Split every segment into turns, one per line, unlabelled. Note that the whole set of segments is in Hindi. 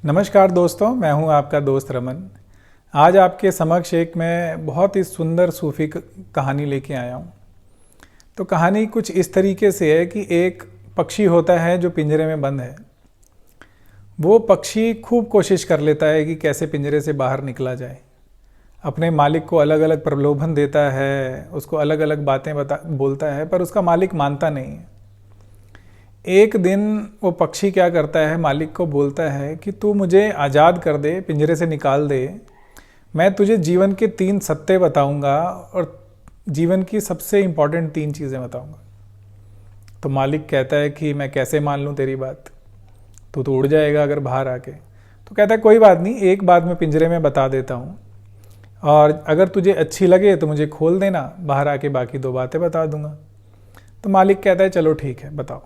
नमस्कार दोस्तों, मैं हूं आपका दोस्त रमन। आज आपके समक्ष एक मैं बहुत ही सुंदर सूफ़ी कहानी लेके आया हूं। तो कहानी कुछ इस तरीके से है कि एक पक्षी होता है जो पिंजरे में बंद है। वो पक्षी खूब कोशिश कर लेता है कि कैसे पिंजरे से बाहर निकला जाए। अपने मालिक को अलग अलग प्रलोभन देता है, उसको अलग अलग बातें बोलता है, पर उसका मालिक मानता नहीं है। एक दिन वो पक्षी क्या करता है, मालिक को बोलता है कि तू मुझे आज़ाद कर दे, पिंजरे से निकाल दे। मैं तुझे जीवन के 3 सत्य बताऊंगा और जीवन की सबसे इम्पॉर्टेंट 3 चीज़ें बताऊंगा। तो मालिक कहता है कि मैं कैसे मान लूँ तेरी बात, तू तो उड़ जाएगा अगर बाहर आके। तो कहता है कोई बात नहीं, एक बात मैं पिंजरे में बता देता हूँ और अगर तुझे अच्छी लगे तो मुझे खोल देना, बाहर आके बाकी 2 बातें बता दूंगा। तो मालिक कहता है चलो ठीक है, बताओ।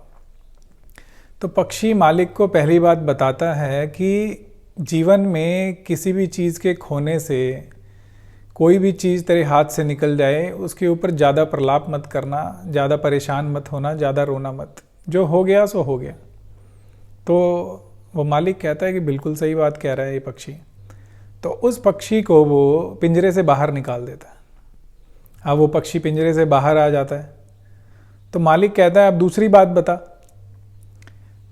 तो पक्षी मालिक को पहली बात बताता है कि जीवन में किसी भी चीज़ के खोने से, कोई भी चीज़ तेरे हाथ से निकल जाए, उसके ऊपर ज़्यादा प्रलाप मत करना, ज़्यादा परेशान मत होना, ज़्यादा रोना मत। जो हो गया सो हो गया। तो वो मालिक कहता है कि बिल्कुल सही बात कह रहा है ये पक्षी। तो उस पक्षी को वो पिंजरे से बाहर निकाल देता है। अब वो पक्षी पिंजरे से बाहर आ जाता है। तो मालिक कहता है अब दूसरी बात बता।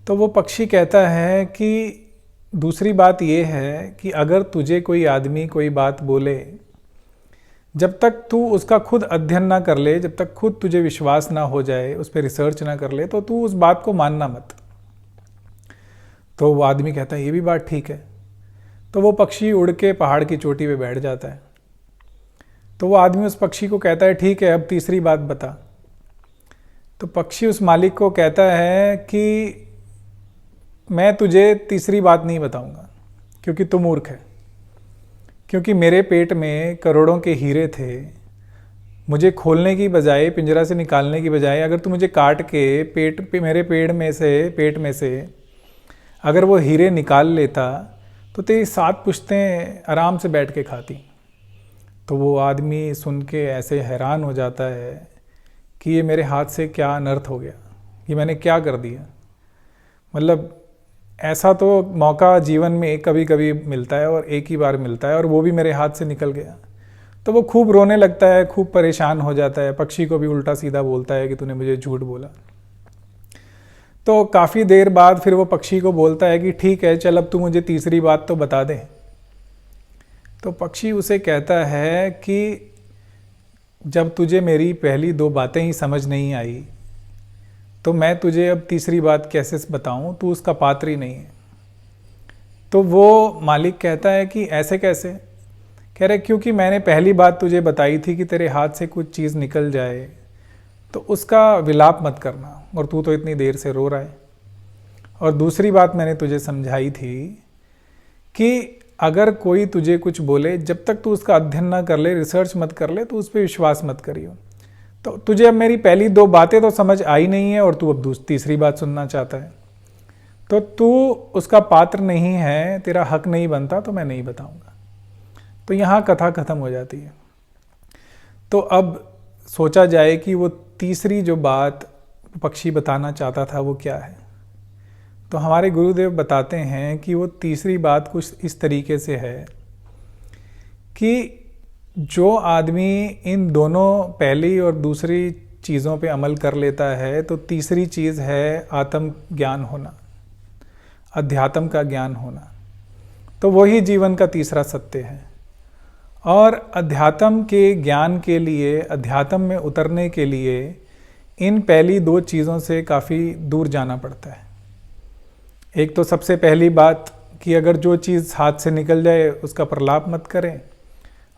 तो वो पक्षी कहता है कि दूसरी बात ये है कि अगर तुझे कोई आदमी कोई बात बोले, जब तक तू उसका खुद अध्ययन ना कर ले, जब तक खुद तुझे विश्वास ना हो जाए, उस पर रिसर्च ना कर ले, तो तू उस बात को मानना मत। तो वो आदमी कहता है ये भी बात ठीक है। तो वो पक्षी उड़ के पहाड़ की चोटी पे बैठ जाता है। तो वो आदमी उस पक्षी को कहता है ठीक है, अब तीसरी बात बता। तो पक्षी उस मालिक को कहता है कि मैं तुझे तीसरी बात नहीं बताऊंगा क्योंकि तू मूर्ख है। क्योंकि मेरे पेट में करोड़ों के हीरे थे। मुझे खोलने की बजाय, पिंजरा से निकालने की बजाय, अगर तू मुझे काट के मेरे पेट में से अगर वो हीरे निकाल लेता तो तेरी 7 पुश्तें आराम से बैठ के खाती। तो वो आदमी सुन के ऐसे हैरान हो जाता है कि ये मेरे हाथ से क्या अनर्थ हो गया, ये मैंने क्या कर दिया। मतलब ऐसा तो मौका जीवन में कभी कभी मिलता है और एक ही बार मिलता है, और वो भी मेरे हाथ से निकल गया। तो वो खूब रोने लगता है, खूब परेशान हो जाता है। पक्षी को भी उल्टा सीधा बोलता है कि तूने मुझे झूठ बोला। तो काफ़ी देर बाद फिर वो पक्षी को बोलता है कि ठीक है, चल अब तू मुझे तीसरी बात तो बता दे। तो पक्षी उसे कहता है कि जब तुझे मेरी पहली 2 बातें ही समझ नहीं आई तो मैं तुझे अब तीसरी बात कैसे बताऊं, तू उसका पात्र ही नहीं है। तो वो मालिक कहता है कि ऐसे कैसे? कह रहे क्योंकि मैंने पहली बात तुझे बताई थी कि तेरे हाथ से कुछ चीज़ निकल जाए तो उसका विलाप मत करना, और तू तो इतनी देर से रो रहा है। और दूसरी बात मैंने तुझे समझाई थी कि अगर कोई तुझे कुछ बोले, जब तक तू उसका अध्ययन ना कर ले, रिसर्च मत कर ले, तो उस पर विश्वास मत करियो। तो तुझे अब मेरी पहली 2 बातें तो समझ आई नहीं है और तू अब तीसरी बात सुनना चाहता है, तो तू उसका पात्र नहीं है, तेरा हक नहीं बनता, तो मैं नहीं बताऊंगा। तो यहाँ कथा खत्म हो जाती है। तो अब सोचा जाए कि वो तीसरी जो बात पक्षी बताना चाहता था वो क्या है। तो हमारे गुरुदेव बताते हैं कि वो तीसरी बात कुछ इस तरीके से है कि जो आदमी इन दोनों पहली और दूसरी चीज़ों पे अमल कर लेता है, तो तीसरी चीज़ है आत्म ज्ञान होना, अध्यात्म का ज्ञान होना। तो वही जीवन का तीसरा सत्य है। और अध्यात्म के ज्ञान के लिए, अध्यात्म में उतरने के लिए इन पहली 2 चीज़ों से काफ़ी दूर जाना पड़ता है। एक तो सबसे पहली बात कि अगर जो चीज़ हाथ से निकल जाए उसका प्रलाप मत करें,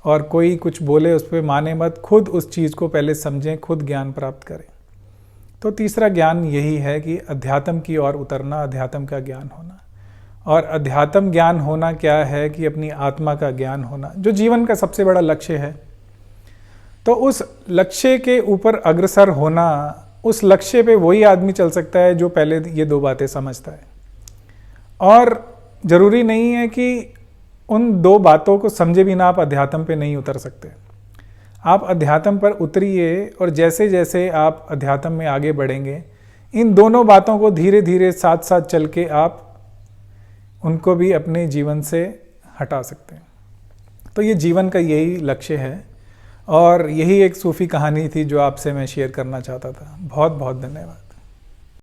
और कोई कुछ बोले उस पर माने मत, खुद उस चीज़ को पहले समझें, खुद ज्ञान प्राप्त करें। तो तीसरा ज्ञान यही है कि अध्यात्म की ओर उतरना, अध्यात्म का ज्ञान होना। और अध्यात्म ज्ञान होना क्या है कि अपनी आत्मा का ज्ञान होना, जो जीवन का सबसे बड़ा लक्ष्य है। तो उस लक्ष्य के ऊपर अग्रसर होना, उस लक्ष्य पे वही आदमी चल सकता है जो पहले ये 2 बातें समझता है। और ज़रूरी नहीं है कि उन 2 बातों को समझे बिना आप अध्यात्म पे नहीं उतर सकते। आप अध्यात्म पर उतरिए, और जैसे जैसे आप अध्यात्म में आगे बढ़ेंगे, इन दोनों बातों को धीरे धीरे साथ साथ चल के आप उनको भी अपने जीवन से हटा सकते हैं। तो ये जीवन का यही लक्ष्य है और यही एक सूफ़ी कहानी थी जो आपसे मैं शेयर करना चाहता था। बहुत बहुत धन्यवाद।